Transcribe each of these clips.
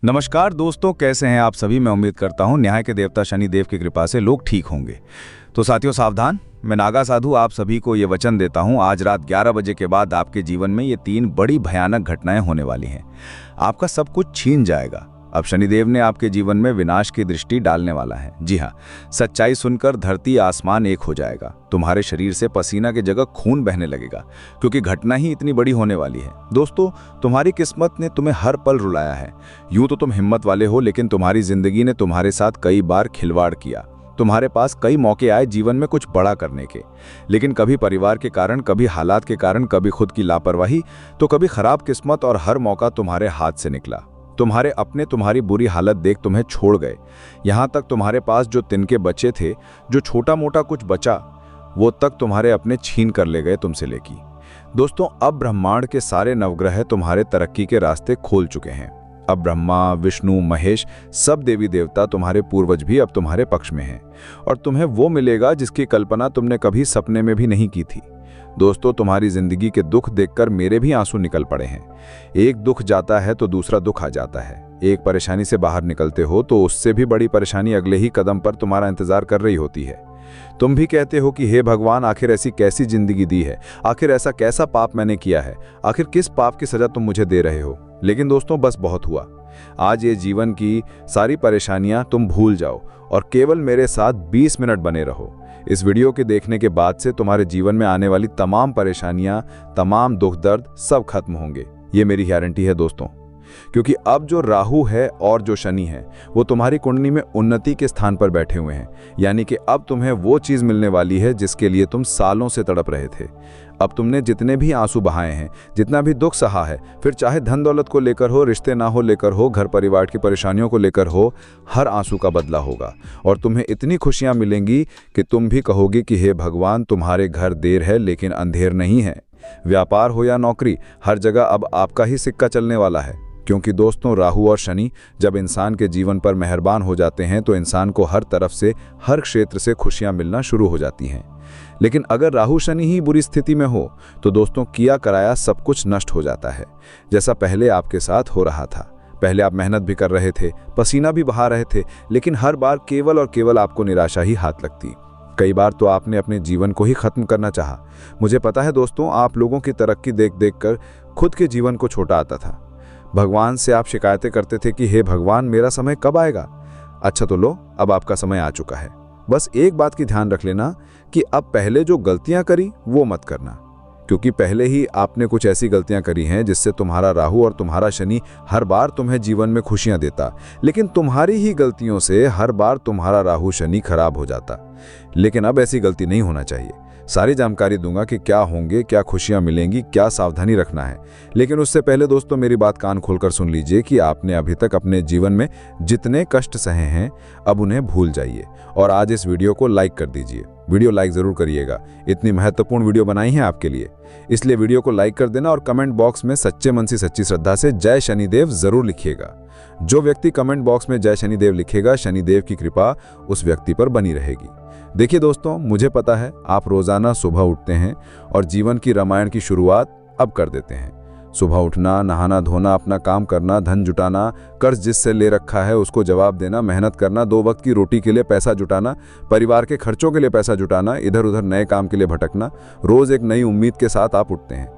नमस्कार दोस्तों, कैसे हैं आप सभी। मैं उम्मीद करता हूं न्याय के देवता शनि देव की कृपा से लोग ठीक होंगे। तो साथियों सावधान, मैं नागा साधु आप सभी को ये वचन देता हूं, आज रात 11 बजे के बाद आपके जीवन में ये 3 बड़ी भयानक घटनाएं होने वाली हैं। आपका सब कुछ छीन जाएगा। अब शनिदेव ने आपके जीवन में विनाश की दृष्टि डालने वाला है। जी हाँ, सच्चाई सुनकर धरती आसमान एक हो जाएगा। तुम्हारे शरीर से पसीना की जगह खून बहने लगेगा, क्योंकि घटना ही इतनी बड़ी होने वाली है। दोस्तों, तुम्हारी किस्मत ने तुम्हें हर पल रुलाया है। यूं तो तुम हिम्मत वाले हो, लेकिन तुम्हारी जिंदगी ने तुम्हारे साथ कई बार खिलवाड़ किया। तुम्हारे पास कई मौके आए जीवन में कुछ बड़ा करने के, लेकिन कभी परिवार के कारण, कभी हालात के कारण, कभी खुद की लापरवाही, तो कभी खराब किस्मत, और हर मौका तुम्हारे हाथ से निकला। तुम्हारे अपने तुम्हारी बुरी हालत देख तुम्हें छोड़ गए। यहां तक तुम्हारे पास जो तिनके बचे थे, जो छोटा मोटा कुछ बचा, वो तक तुम्हारे अपने छीन कर ले गए तुमसे लेकी। दोस्तों, अब ब्रह्मांड के सारे नवग्रह तुम्हारे तरक्की के रास्ते खोल चुके हैं। अब ब्रह्मा, विष्णु, महेश, सब देवी देवता, तुम्हारे पूर्वज भी अब तुम्हारे पक्ष में हैं, और तुम्हें वो मिलेगा जिसकी कल्पना तुमने कभी सपने में भी नहीं की थी। दोस्तों, तुम्हारी जिंदगी के दुख देखकर मेरे भी आंसू निकल पड़े हैं। एक दुख जाता है तो दूसरा दुख आ जाता है। एक परेशानी से बाहर निकलते हो तो उससे भी बड़ी परेशानी अगले ही कदम पर तुम्हारा इंतजार कर रही होती है। तुम भी कहते हो कि हे भगवान, आखिर ऐसी कैसी जिंदगी दी है, आखिर ऐसा कैसा पाप मैंने किया है, आखिर किस पाप की सजा तुम मुझे दे रहे हो। लेकिन दोस्तों, बस बहुत हुआ। आज ये जीवन की सारी परेशानियां तुम भूल जाओ और केवल मेरे साथ 20 मिनट बने रहो। इस वीडियो के देखने के बाद से तुम्हारे जीवन में आने वाली तमाम परेशानियां, तमाम दुख दर्द सब खत्म होंगे। ये मेरी गारंटी है दोस्तों, क्योंकि अब जो राहु है और जो शनि है, वो तुम्हारी कुंडली में उन्नति के स्थान पर बैठे हुए हैं। यानी कि अब तुम्हें वो चीज मिलने वाली है जिसके लिए तुम सालों से तड़प रहे थे। अब तुमने जितने भी आंसू बहाए हैं, जितना भी दुख सहा है, फिर चाहे धन दौलत को लेकर हो, रिश्ते ना हो लेकर हो, घर परिवार की परेशानियों को लेकर हो, हर आंसू का बदला होगा। और तुम्हें इतनी खुशियां मिलेंगी कि तुम भी कहोगी कि हे भगवान, तुम्हारे घर देर है लेकिन अंधेर नहीं है। व्यापार हो या नौकरी, हर जगह अब आपका ही सिक्का चलने वाला है। क्योंकि दोस्तों, राहु और शनि जब इंसान के जीवन पर मेहरबान हो जाते हैं तो इंसान को हर तरफ से, हर क्षेत्र से खुशियां मिलना शुरू हो जाती हैं। लेकिन अगर राहु शनि ही बुरी स्थिति में हो तो दोस्तों, किया कराया सब कुछ नष्ट हो जाता है। जैसा पहले आपके साथ हो रहा था। पहले आप मेहनत भी कर रहे थे, पसीना भी बहा रहे थे, लेकिन हर बार केवल और केवल आपको निराशा ही हाथ लगती। कई बार तो आपने अपने जीवन को ही खत्म करना चाहा। मुझे पता है दोस्तों, आप लोगों की तरक्की देख देख कर खुद के जीवन को छोटा आता था। भगवान से आप शिकायतें करते थे कि हे भगवान, मेरा समय कब आएगा। अच्छा तो लो, अब आपका समय आ चुका है। बस एक बात की ध्यान रख लेना कि अब पहले जो गलतियां करी वो मत करना, क्योंकि पहले ही आपने कुछ ऐसी गलतियां करी हैं जिससे तुम्हारा राहु और तुम्हारा शनि हर बार तुम्हें जीवन में खुशियां देता, लेकिन तुम्हारी ही गलतियों से हर बार तुम्हारा राहु शनि खराब हो जाता। लेकिन अब ऐसी गलती नहीं होना चाहिए। सारी जानकारी दूंगा कि क्या होंगे, क्या खुशियां मिलेंगी, क्या सावधानी रखना है। लेकिन उससे पहले दोस्तों, मेरी बात कान खोलकर सुन लीजिए कि आपने अभी तक अपने जीवन में जितने कष्ट सहे हैं, अब उन्हें भूल जाइए और आज इस वीडियो को लाइक कर दीजिए। वीडियो लाइक जरूर करिएगा, इतनी महत्वपूर्ण वीडियो बनाई है आपके लिए, इसलिए वीडियो को लाइक कर देना और कमेंट बॉक्स में सच्चे मन से सच्ची श्रद्धा से जय शनिदेव जरूर लिखिएगा। जो व्यक्ति कमेंट बॉक्स में जय शनिदेव लिखेगा, शनिदेव की कृपा उस व्यक्ति पर बनी रहेगी। देखिए दोस्तों, मुझे पता है आप रोजाना सुबह उठते हैं और जीवन की रामायण की शुरुआत अब कर देते हैं। सुबह उठना, नहाना धोना, अपना काम करना, धन जुटाना, कर्ज जिससे ले रखा है उसको जवाब देना, मेहनत करना, 2 वक्त की रोटी के लिए पैसा जुटाना, परिवार के खर्चों के लिए पैसा जुटाना, इधर उधर नए काम के लिए भटकना। रोज एक नई उम्मीद के साथ आप उठते हैं,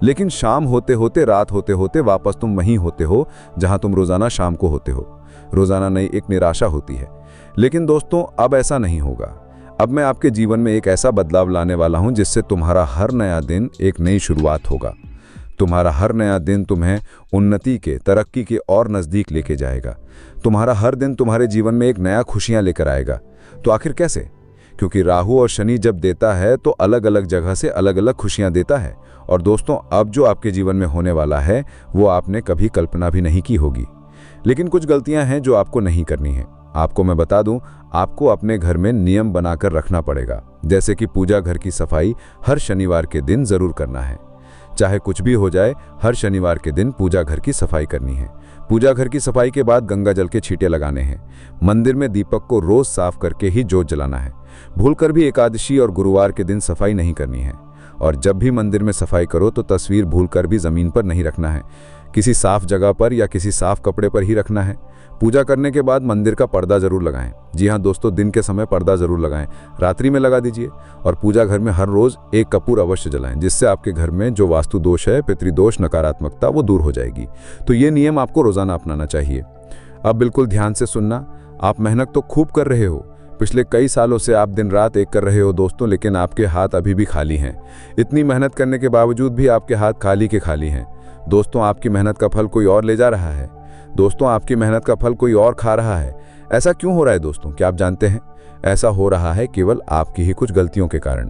लेकिन शाम होते होते, रात होते होते वापस तुम वहीं होते हो जहां तुम रोजाना शाम को होते हो। रोजाना नई एक निराशा होती है। लेकिन दोस्तों, अब ऐसा नहीं होगा। अब मैं आपके जीवन में एक ऐसा बदलाव लाने वाला हूं जिससे तुम्हारा हर नया दिन एक नई शुरुआत होगा। तुम्हारा हर नया दिन तुम्हें उन्नति के, तरक्की के और नजदीक लेके जाएगा। तुम्हारा हर दिन तुम्हारे जीवन में एक नया खुशियां लेकर आएगा। तो आखिर कैसे? क्योंकि राहु और शनि जब देता है तो अलग अलग जगह से अलग अलग खुशियां देता है। और दोस्तों, अब जो आपके जीवन में होने वाला है वो आपने कभी कल्पना भी नहीं की होगी। लेकिन कुछ गलतियां हैं जो आपको नहीं करनी है। आपको मैं बता दूं, आपको अपने घर में नियम बनाकर रखना पड़ेगा। जैसे कि पूजा घर की सफाई हर शनिवार के दिन जरूर करना है। चाहे कुछ भी हो जाए, हर शनिवार के दिन पूजा घर की सफाई करनी है। पूजा घर की सफाई के बाद गंगा जल के छींटे लगाने हैं। मंदिर में दीपक को रोज साफ करके ही जोत जलाना है। भूलकर भी एकादशी और गुरुवार के दिन सफाई नहीं करनी है। और जब भी मंदिर में सफाई करो तो तस्वीर भूलकर भी जमीन पर नहीं रखना है, किसी साफ जगह पर या किसी साफ कपड़े पर ही रखना है। पूजा करने के बाद मंदिर का पर्दा जरूर लगाएं। जी हाँ दोस्तों, दिन के समय पर्दा जरूर लगाएं, रात्रि में लगा दीजिए। और पूजा घर में हर रोज एक कपूर अवश्य जलाएं, जिससे आपके घर में जो वास्तु दोष है, पितृदोष, नकारात्मकता, वो दूर हो जाएगी। तो ये नियम आपको रोजाना अपनाना चाहिए। अब बिल्कुल ध्यान से सुनना। आप मेहनत तो खूब कर रहे हो, पिछले कई सालों से आप दिन रात एक कर रहे हो दोस्तों, लेकिन आपके हाथ अभी भी खाली हैं। इतनी मेहनत करने के बावजूद भी आपके हाथ खाली के खाली हैं। दोस्तों, आपकी मेहनत का फल कोई और ले जा रहा है। दोस्तों, आपकी मेहनत का फल कोई और खा रहा है। ऐसा क्यों हो रहा है दोस्तों, क्या आप जानते हैं? ऐसा हो रहा है केवल आपकी ही कुछ गलतियों के कारण।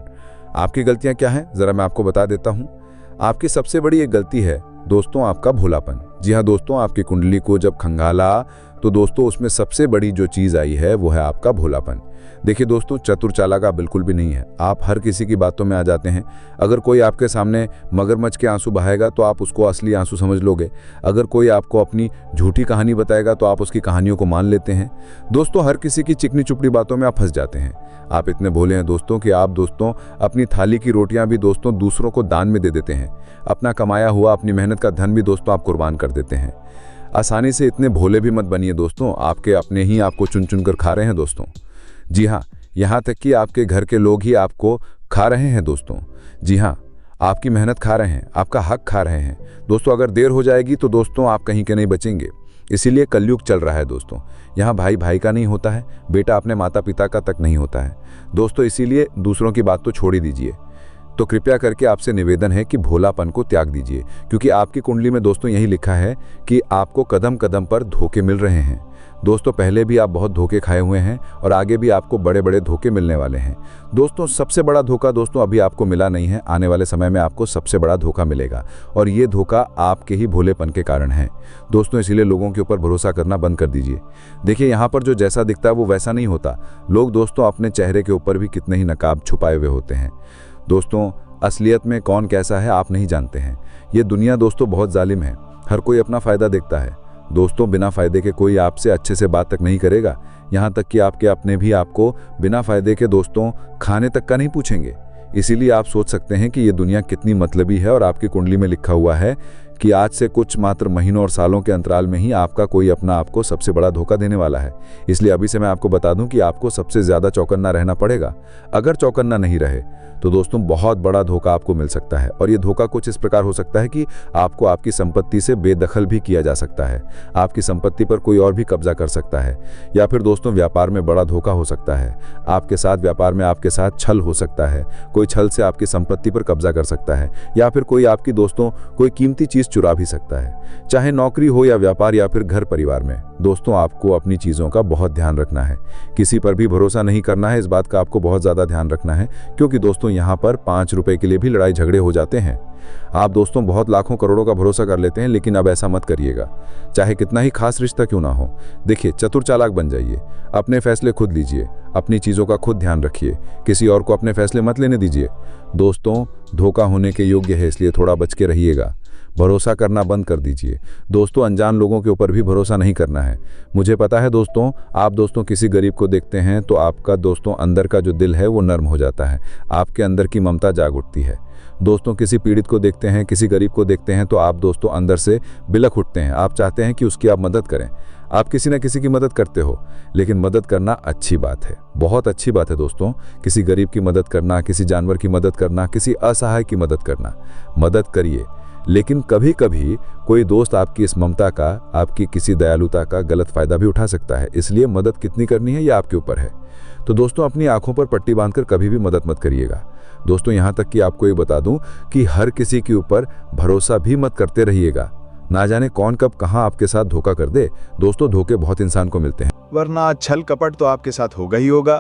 आपकी गलतियां क्या हैं, जरा मैं आपको बता देता हूं। आपकी सबसे बड़ी एक गलती है दोस्तों, आपका भोलापन। जी हाँ दोस्तों, आपकी कुंडली को जब खंगाला तो दोस्तों उसमें सबसे बड़ी जो चीज आई है वो है आपका भोलापन। देखिए दोस्तों, चतुर चालाक आप बिल्कुल भी नहीं है। आप हर किसी की बातों में आ जाते हैं। अगर कोई आपके सामने मगरमच्छ के आंसू बहाएगा तो आप उसको असली आंसू समझ लोगे। अगर कोई आपको अपनी झूठी कहानी बताएगा तो आप उसकी कहानियों को मान लेते हैं। दोस्तों, हर किसी की चिकनी चुपड़ी बातों में आप फंस जाते हैं। आप इतने भोले हैं दोस्तों कि आप दोस्तों अपनी थाली की रोटियां भी दोस्तों दूसरों को दान में दे देते हैं। अपना कमाया हुआ, अपनी मेहनत का धन भी दोस्तों आप कुर्बान कर देते हैं। आसानी से इतने भोले भी मत बनिए दोस्तों, आपके अपने ही आपको चुन चुन कर खा रहे हैं दोस्तों। जी हाँ, यहाँ तक कि आपके घर के लोग ही आपको खा रहे हैं दोस्तों। जी हाँ, आपकी मेहनत खा रहे हैं, आपका हक खा रहे हैं दोस्तों। अगर देर हो जाएगी तो दोस्तों आप कहीं के नहीं बचेंगे। इसीलिए कलयुग चल रहा है दोस्तों। यहाँ भाई भाई का नहीं होता है, बेटा अपने माता पिता का तक नहीं होता है दोस्तों। इसीलिए दूसरों की बात तो छोड़ ही दीजिए। तो कृपया करके आपसे निवेदन है कि भोलापन को त्याग दीजिए, क्योंकि आपकी कुंडली में दोस्तों यही लिखा है कि आपको कदम कदम पर धोखे मिल रहे हैं दोस्तों। पहले भी आप बहुत धोखे खाए हुए हैं और आगे भी आपको बड़े बड़े धोखे मिलने वाले हैं दोस्तों। सबसे बड़ा धोखा दोस्तों अभी आपको मिला नहीं है, आने वाले समय में आपको सबसे बड़ा धोखा मिलेगा, और ये धोखा आपके ही भोलेपन के कारण है दोस्तों। इसीलिए लोगों के ऊपर भरोसा करना बंद कर दीजिए। देखिए, यहाँ पर जो जैसा दिखता है वो वैसा नहीं होता। लोग दोस्तों अपने चेहरे के ऊपर भी कितने ही नकाब छुपाए हुए होते हैं दोस्तों। असलियत में कौन कैसा है आप नहीं जानते हैं। ये दुनिया दोस्तों बहुत जालिम है। हर कोई अपना फायदा देखता है दोस्तों। बिना फायदे के कोई आपसे अच्छे से बात तक नहीं करेगा। यहाँ तक कि आपके अपने भी आपको बिना फायदे के दोस्तों खाने तक का नहीं पूछेंगे। इसीलिए आप सोच सकते हैं कि ये दुनिया कितनी मतलबी है। और आपकी कुंडली में लिखा हुआ है कि आज से कुछ मात्र महीनों और सालों के अंतराल में ही आपका कोई अपना आपको सबसे बड़ा धोखा देने वाला है। इसलिए अभी से मैं आपको बता दूं कि आपको सबसे ज्यादा चौकन्ना रहना पड़ेगा। अगर चौकन्ना नहीं रहे तो दोस्तों बहुत बड़ा धोखा आपको मिल सकता है। और ये धोखा कुछ इस प्रकार हो सकता है कि आपको आपकी संपत्ति से बेदखल भी किया जा सकता है। आपकी संपत्ति पर कोई और भी कब्जा कर सकता है। या फिर दोस्तों व्यापार में बड़ा धोखा हो सकता है। आपके साथ व्यापार में आपके साथ छल हो सकता है। कोई छल से आपकी संपत्ति पर कब्जा कर सकता है। या फिर कोई आपकी दोस्तों कोई कीमती चीज चुरा भी सकता है, चाहे नौकरी हो या व्यापार या फिर घर परिवार में। दोस्तों आपको अपनी चीजों का बहुत ध्यान रखना है। किसी पर भी भरोसा नहीं करना है, इस बात का आपको बहुत ज्यादा ध्यान रखना है, क्योंकि दोस्तों यहाँ पर 5 रुपए के लिए भी लड़ाई झगड़े हो जाते हैं। आप दोस्तों बहुत लाखों करोड़ों का भरोसा कर लेते हैं, लेकिन अब ऐसा मत करिएगा, चाहे कितना ही खास रिश्ता क्यों ना हो। देखिए, चतुर चालाक बन जाइए, अपने फैसले खुद लीजिए, अपनी चीजों का खुद ध्यान रखिए, किसी और को अपने फैसले मत लेने दीजिए। दोस्तों धोखा होने के योग्य है, इसलिए थोड़ा बच के रहिएगा। भरोसा करना बंद कर दीजिए दोस्तों। अनजान लोगों के ऊपर भी भरोसा नहीं करना है। मुझे पता है दोस्तों, आप दोस्तों किसी गरीब को देखते हैं तो आपका दोस्तों अंदर का जो दिल है वो नर्म हो जाता है, आपके अंदर की ममता जाग उठती है। दोस्तों किसी पीड़ित को देखते हैं, किसी गरीब को देखते हैं तो आप दोस्तों अंदर से बिलख उठते हैं। आप चाहते हैं कि उसकी आप मदद करें। आप किसी न किसी की मदद करते हो, लेकिन मदद करना अच्छी बात है, बहुत अच्छी बात है दोस्तों। किसी गरीब की मदद करना, किसी जानवर की मदद करना, किसी असहाय की मदद करना, मदद करिए। लेकिन कभी कभी कोई दोस्त आपकी इस ममता का, आपकी किसी दयालुता का गलत फायदा भी उठा सकता है। इसलिए मदद कितनी करनी है ये आपके ऊपर है। तो दोस्तों अपनी आंखों पर पट्टी बांधकर कभी भी मदद मत करिएगा दोस्तों। यहाँ तक कि आपको ये बता दूं कि हर किसी के ऊपर भरोसा भी मत करते रहिएगा। ना जाने कौन कब कहां आपके साथ धोखा कर दे। दोस्तों धोखे बहुत इंसान को मिलते हैं, वरना छल कपट तो आपके साथ होगा ही होगा।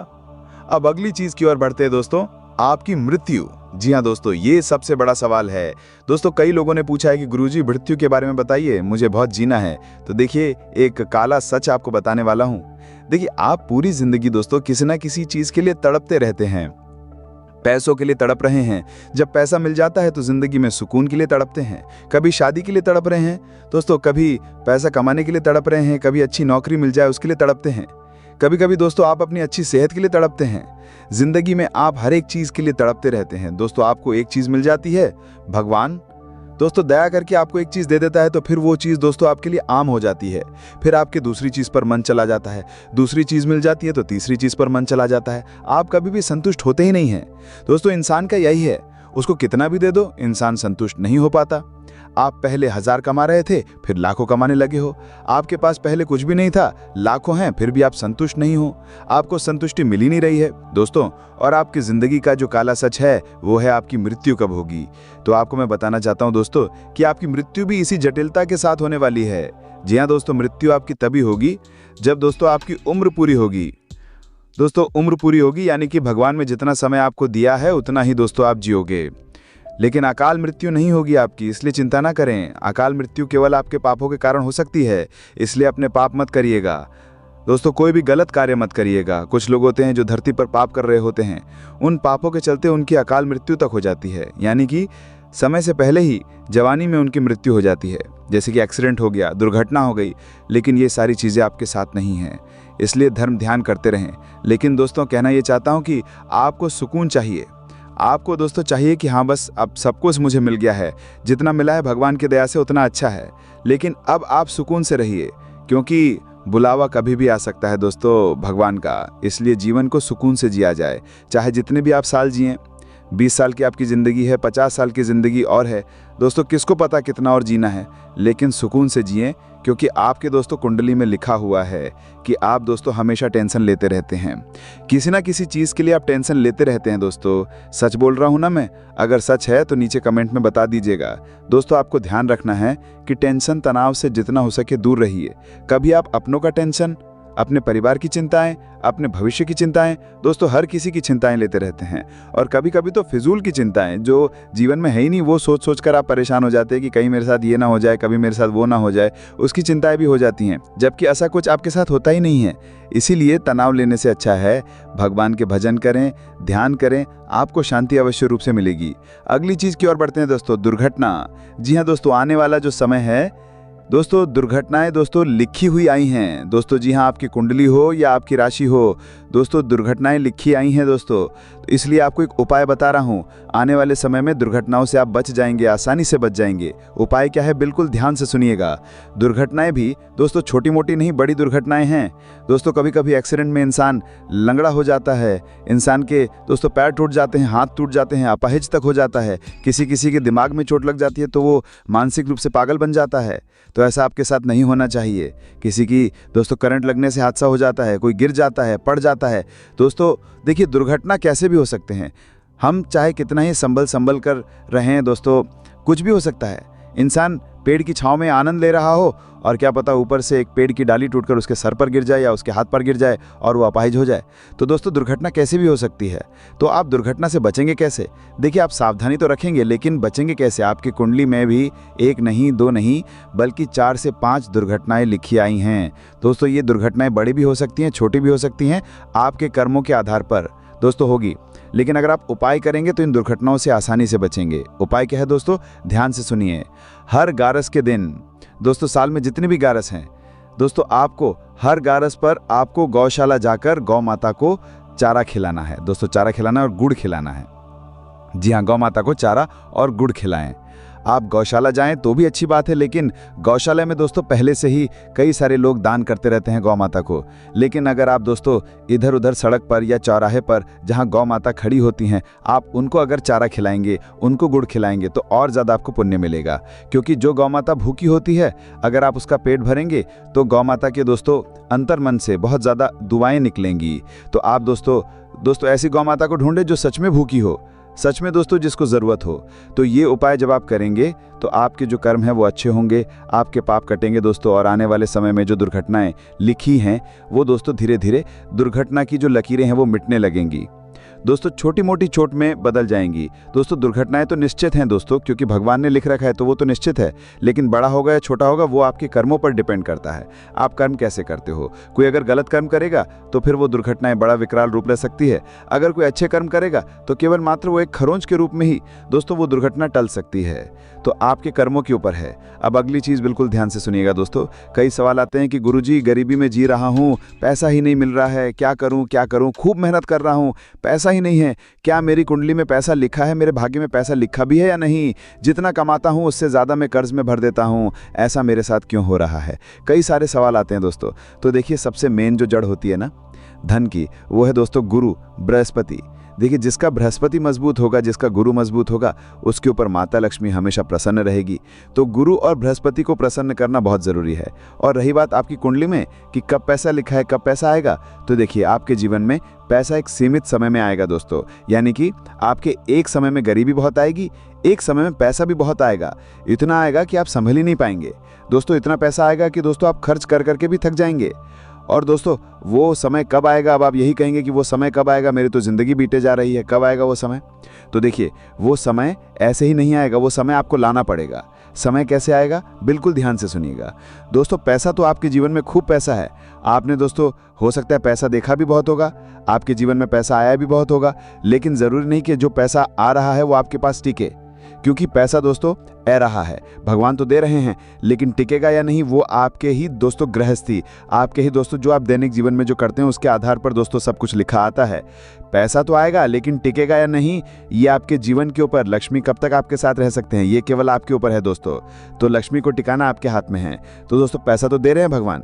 अब अगली चीज की ओर बढ़ते हैं दोस्तों, आपकी मृत्यु। जी हाँ दोस्तों, ये सबसे बड़ा सवाल है दोस्तों। कई लोगों ने पूछा है कि गुरुजी मृत्यु के बारे में बताइए, मुझे बहुत जीना है। तो देखिए, एक काला सच आपको बताने वाला हूं। देखिए, आप पूरी जिंदगी दोस्तों किसी ना किसी चीज के लिए तड़पते रहते हैं। पैसों के लिए तड़प रहे हैं, जब पैसा मिल जाता है तो जिंदगी में सुकून के लिए तड़पते हैं। कभी शादी के लिए तड़प रहे हैं दोस्तों, कभी पैसा कमाने के लिए तड़प रहे हैं, कभी अच्छी नौकरी मिल जाए उसके लिए तड़पते हैं। कभी कभी दोस्तों आप अपनी अच्छी सेहत के लिए तड़पते हैं। जिंदगी में आप हर एक चीज के लिए तड़पते रहते हैं दोस्तों। आपको एक चीज मिल जाती है, भगवान दोस्तों दया करके आपको एक चीज़ दे देता है तो फिर वो चीज़ दोस्तों आपके लिए आम हो जाती है। फिर आपके दूसरी चीज़ पर मन चला जाता है, दूसरी चीज़ मिल जाती है तो तीसरी चीज़ पर मन चला जाता है। आप कभी भी संतुष्ट होते ही नहीं हैं। दोस्तों इंसान का यही है, उसको कितना भी दे दो इंसान संतुष्ट नहीं हो पाता। आप पहले 1000 कमा रहे थे, फिर लाखों कमाने लगे हो। आपके पास पहले कुछ भी नहीं था, लाखों हैं, फिर भी आप संतुष्ट नहीं हो। आपको संतुष्टि मिल ही नहीं रही है दोस्तों। और आपकी जिंदगी का जो काला सच है वो है आपकी मृत्यु कब होगी। तो आपको मैं बताना चाहता हूं दोस्तों कि आपकी मृत्यु भी इसी जटिलता के साथ होने वाली है। जी हाँ दोस्तों, मृत्यु आपकी तभी होगी जब दोस्तों आपकी उम्र पूरी होगी। दोस्तों उम्र पूरी होगी यानी कि भगवान में जितना समय आपको दिया है उतना ही दोस्तों आप जियोगे। लेकिन अकाल मृत्यु नहीं होगी आपकी, इसलिए चिंता ना करें। अकाल मृत्यु केवल आपके पापों के कारण हो सकती है, इसलिए अपने पाप मत करिएगा। दोस्तों कोई भी गलत कार्य मत करिएगा। कुछ लोग होते हैं जो धरती पर पाप कर रहे होते हैं, उन पापों के चलते उनकी अकाल मृत्यु तक हो जाती है, यानी कि समय से पहले ही जवानी में उनकी मृत्यु हो जाती है। जैसे कि एक्सीडेंट हो गया, दुर्घटना हो गई। लेकिन ये सारी चीज़ें आपके साथ नहीं हैं, इसलिए धर्म ध्यान करते रहें। लेकिन दोस्तों कहना ये चाहता हूँ कि आपको सुकून चाहिए। आपको दोस्तों चाहिए कि हाँ बस अब सब कुछ मुझे मिल गया है, जितना मिला है भगवान की दया से उतना अच्छा है। लेकिन अब आप सुकून से रहिए, क्योंकि बुलावा कभी भी आ सकता है दोस्तों भगवान का। इसलिए जीवन को सुकून से जिया जाए, चाहे जितने भी आप साल जिएं। 20 साल की आपकी ज़िंदगी है, 50 साल की ज़िंदगी और है दोस्तों, किसको पता कितना और जीना है। लेकिन सुकून से जिएं, क्योंकि आपके दोस्तों कुंडली में लिखा हुआ है कि आप दोस्तों हमेशा टेंशन लेते रहते हैं। किसी ना किसी चीज़ के लिए आप टेंशन लेते रहते हैं दोस्तों। सच बोल रहा हूँ ना मैं? अगर सच है तो नीचे कमेंट में बता दीजिएगा। दोस्तों आपको ध्यान रखना है कि टेंशन तनाव से जितना हो सके दूर रहिए। कभी आप अपनों का टेंशन, अपने परिवार की चिंताएं, अपने भविष्य की चिंताएं, दोस्तों हर किसी की चिंताएं लेते रहते हैं। और कभी कभी तो फिजूल की चिंताएं जो जीवन में है ही नहीं, वो सोच सोच कर आप परेशान हो जाते हैं कि कहीं मेरे साथ ये ना हो जाए, कभी मेरे साथ वो ना हो जाए, उसकी चिंताएं भी हो जाती हैं, जबकि ऐसा कुछ आपके साथ होता ही नहीं है। इसीलिए तनाव लेने से अच्छा है भगवान के भजन करें, ध्यान करें, आपको शांति अवश्य रूप से मिलेगी। अगली चीज़ की ओर बढ़ते हैं दोस्तों, दुर्घटना। जी हाँ दोस्तों, आने वाला जो समय है दोस्तों, दुर्घटनाएं दोस्तों लिखी हुई आई हैं दोस्तों। जी हाँ, आपकी कुंडली हो या आपकी राशि हो दोस्तों, दुर्घटनाएं लिखी आई हैं दोस्तों। तो इसलिए आपको एक उपाय बता रहा हूँ। आने वाले समय में दुर्घटनाओं से आप बच जाएंगे, आसानी से बच जाएंगे। उपाय क्या है, बिल्कुल ध्यान से सुनिएगा। दुर्घटनाएं भी दोस्तों छोटी मोटी नहीं, बड़ी दुर्घटनाएं हैं दोस्तों। कभी कभी एक्सीडेंट में इंसान लंगड़ा हो जाता है, इंसान के दोस्तों पैर टूट जाते हैं, हाथ टूट जाते हैं, अपाहिज तक हो जाता है। किसी के दिमाग में चोट लग जाती है तो वो मानसिक रूप से पागल बन जाता है। तो ऐसा आपके साथ नहीं होना चाहिए। किसी की दोस्तों करंट लगने से हादसा हो जाता है, कोई गिर जाता है, पड़ जाता है। दोस्तों देखिए, दुर्घटना कैसे भी हो सकते हैं। हम चाहे कितना ही संभल कर रहें दोस्तों, कुछ भी हो सकता है। इंसान पेड़ की छांव में आनंद ले रहा हो और क्या पता ऊपर से एक पेड़ की डाली टूटकर उसके सर पर गिर जाए या उसके हाथ पर गिर जाए और वो अपाहिज हो जाए। तो दोस्तों दुर्घटना कैसे भी हो सकती है। तो आप दुर्घटना से बचेंगे कैसे? देखिए, आप सावधानी तो रखेंगे, लेकिन बचेंगे कैसे? आपकी कुंडली में भी 1 नहीं 2 नहीं बल्कि 4 से 5 दुर्घटनाएं लिखी आई हैं दोस्तों। ये दुर्घटनाएं बड़ी भी हो सकती हैं, छोटी भी हो सकती हैं, आपके कर्मों के आधार पर दोस्तों होगी। लेकिन अगर आप उपाय करेंगे तो इन दुर्घटनाओं से आसानी से बचेंगे। उपाय क्या है दोस्तों? ध्यान से सुनिए। हर गारस के दिन दोस्तों, साल में जितने भी गारस हैं दोस्तों, आपको हर गारस पर आपको गौशाला जाकर गौ माता को चारा खिलाना है दोस्तों। चारा खिलाना और गुड़ खिलाना है। जी हाँ, गौ माता को चारा और गुड़ खिलाएं। आप गौशाला जाएं तो भी अच्छी बात है, लेकिन गौशाला में दोस्तों पहले से ही कई सारे लोग दान करते रहते हैं गौ माता को। लेकिन अगर आप दोस्तों इधर उधर सड़क पर या चौराहे पर जहां गौ माता खड़ी होती हैं, आप उनको अगर चारा खिलाएंगे, उनको गुड़ खिलाएंगे तो और ज़्यादा आपको पुण्य मिलेगा। क्योंकि जो गौ माता भूखी होती है, अगर आप उसका पेट भरेंगे तो गौ माता के दोस्तों अंतर्मन से बहुत ज़्यादा दुआएं निकलेंगी। तो आप दोस्तों ऐसी गौ माता को ढूंढे जो सच में भूखी हो, सच में दोस्तों जिसको ज़रूरत हो। तो ये उपाय जब आप करेंगे तो आपके जो कर्म हैं वो अच्छे होंगे, आपके पाप कटेंगे दोस्तों। और आने वाले समय में जो दुर्घटनाएं लिखी हैं वो दोस्तों धीरे धीरे दुर्घटना की जो लकीरें हैं वो मिटने लगेंगी दोस्तों, छोटी मोटी चोट में बदल जाएंगी दोस्तों। दुर्घटनाएं तो निश्चित हैं दोस्तों, क्योंकि भगवान ने लिख रखा है तो वो तो निश्चित है। लेकिन बड़ा होगा या छोटा होगा वो आपके कर्मों पर डिपेंड करता है। आप कर्म कैसे करते हो। कोई अगर गलत कर्म करेगा तो फिर वो दुर्घटनाएं बड़ा विकराल रूप ले सकती है। अगर कोई अच्छे कर्म करेगा तो केवल मात्र वो एक खरोंच के रूप में ही दोस्तों वो दुर्घटना टल सकती है। तो आपके कर्मों के ऊपर है। अब अगली चीज़ बिल्कुल ध्यान से सुनिएगा दोस्तों। कई सवाल आते हैं कि गुरुजी गरीबी में जी रहा हूँ, पैसा ही नहीं मिल रहा है, क्या करूँ, खूब मेहनत कर रहा हूँ, पैसा पैसा ही नहीं है, क्या मेरी कुंडली में पैसा लिखा है, मेरे भाग्य में पैसा लिखा भी है या नहीं, जितना कमाता हूँ उससे ज़्यादा मैं कर्ज में भर देता हूँ, ऐसा मेरे साथ क्यों हो रहा है। कई सारे सवाल आते हैं दोस्तों। तो देखिए, सबसे मेन जो जड़ होती है ना धन की, वो है दोस्तों गुरु, बृहस्पति। देखिए, जिसका बृहस्पति मजबूत होगा, जिसका गुरु मजबूत होगा, उसके ऊपर माता लक्ष्मी हमेशा प्रसन्न रहेगी। तो गुरु और बृहस्पति को प्रसन्न करना बहुत ज़रूरी है। और रही बात आपकी कुंडली में कि कब पैसा लिखा है, कब पैसा आएगा, तो देखिए, आपके जीवन में पैसा एक सीमित समय में आएगा दोस्तों। यानी कि आपके एक समय में गरीबी बहुत आएगी, एक समय में पैसा भी बहुत आएगा। इतना आएगा कि आप संभल ही नहीं पाएंगे दोस्तों। इतना पैसा आएगा कि दोस्तों आप खर्च कर करके भी थक जाएंगे। और दोस्तों, वो समय कब आएगा, अब आप यही कहेंगे कि वो समय कब आएगा, मेरी तो ज़िंदगी बीते जा रही है, कब आएगा वो समय। तो देखिए, वो समय ऐसे ही नहीं आएगा, वो समय आपको लाना पड़ेगा। समय कैसे आएगा, बिल्कुल ध्यान से सुनिएगा दोस्तों। पैसा तो आपके जीवन में खूब पैसा है। आपने दोस्तों, हो सकता है पैसा देखा भी बहुत होगा, आपके जीवन में पैसा आया भी बहुत होगा, लेकिन ज़रूरी नहीं कि जो पैसा आ रहा है वो आपके पास टिके। क्योंकि पैसा दोस्तों आ रहा है, भगवान तो दे रहे हैं, लेकिन टिकेगा या नहीं वो आपके ही दोस्तों गृहस्थी, आपके ही दोस्तों जो आप दैनिक जीवन में जो करते हैं उसके आधार पर दोस्तों सब कुछ लिखा आता है। पैसा तो आएगा, लेकिन टिकेगा या नहीं ये आपके जीवन के ऊपर, लक्ष्मी कब तक आपके साथ रह सकते हैं ये केवल आपके ऊपर है दोस्तों। तो लक्ष्मी को टिकाना आपके हाथ में है। तो दोस्तों, पैसा तो दे रहे हैं भगवान,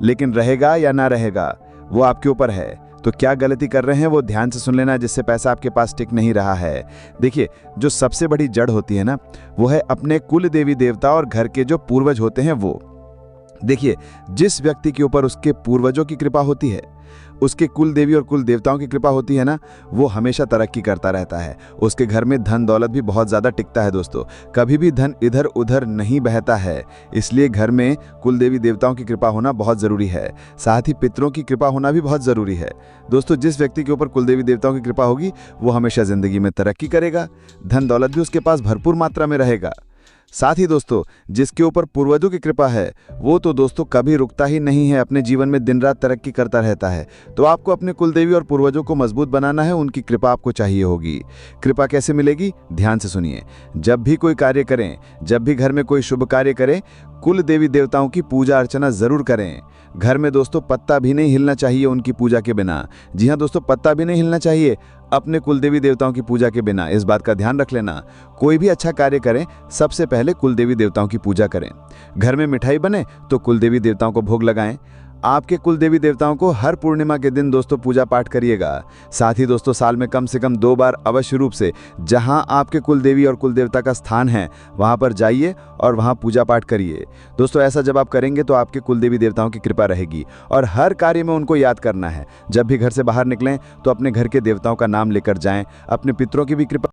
लेकिन रहेगा या ना रहेगा वो आपके ऊपर है। तो क्या गलती कर रहे हैं वो ध्यान से सुन लेना, जिससे पैसा आपके पास टिक नहीं रहा है। देखिए, जो सबसे बड़ी जड़ होती है ना, वो है अपने कुल देवी देवता और घर के जो पूर्वज होते हैं वो। देखिए, जिस व्यक्ति के ऊपर उसके पूर्वजों की कृपा होती है, उसके कुल देवी और कुल देवताओं की कृपा होती है ना, वो हमेशा तरक्की करता रहता है। उसके घर में धन दौलत भी बहुत ज़्यादा टिकता है दोस्तों। कभी भी धन इधर उधर नहीं बहता है। इसलिए घर में कुल देवी देवताओं की कृपा होना बहुत ज़रूरी है। साथ ही पितरों की कृपा होना भी बहुत ज़रूरी है दोस्तों। जिस व्यक्ति के ऊपर कुल देवी देवताओं की कृपा होगी वो हमेशा ज़िंदगी में तरक्की करेगा, धन दौलत भी उसके पास भरपूर मात्रा में रहेगा। साथ ही दोस्तों, जिसके ऊपर पूर्वजों की कृपा है वो तो दोस्तों कभी रुकता ही नहीं है, अपने जीवन में दिन रात तरक्की करता रहता है। तो आपको अपने कुलदेवी और पूर्वजों को मजबूत बनाना है, उनकी कृपा आपको चाहिए होगी। कृपा कैसे मिलेगी, ध्यान से सुनिए। जब भी कोई कार्य करें, जब भी घर में कोई शुभ कार्य करें, कुल देवी देवताओं की पूजा अर्चना जरूर करें। घर में दोस्तों पत्ता भी नहीं हिलना चाहिए उनकी पूजा के बिना। जी हाँ दोस्तों, पत्ता भी नहीं हिलना चाहिए अपने कुलदेवी देवताओं की पूजा के बिना। इस बात का ध्यान रख लेना। कोई भी अच्छा कार्य करें, सबसे पहले कुलदेवी देवताओं की पूजा करें। घर में मिठाई बने तो कुलदेवी देवताओं को भोग लगाएं। आपके कुल देवी देवताओं को हर पूर्णिमा के दिन दोस्तों पूजा पाठ करिएगा। साथ ही दोस्तों, साल में कम से कम 2 बार अवश्य रूप से जहां आपके कुल देवी और कुल देवता का स्थान है वहां पर जाइए और वहां पूजा पाठ करिए दोस्तों। ऐसा जब आप करेंगे तो आपके कुल देवी देवताओं की कृपा रहेगी। और हर कार्य में उनको याद करना है। जब भी घर से बाहर निकलें तो अपने घर के देवताओं का नाम लेकर जाएं, अपने पितरों की भी कृपा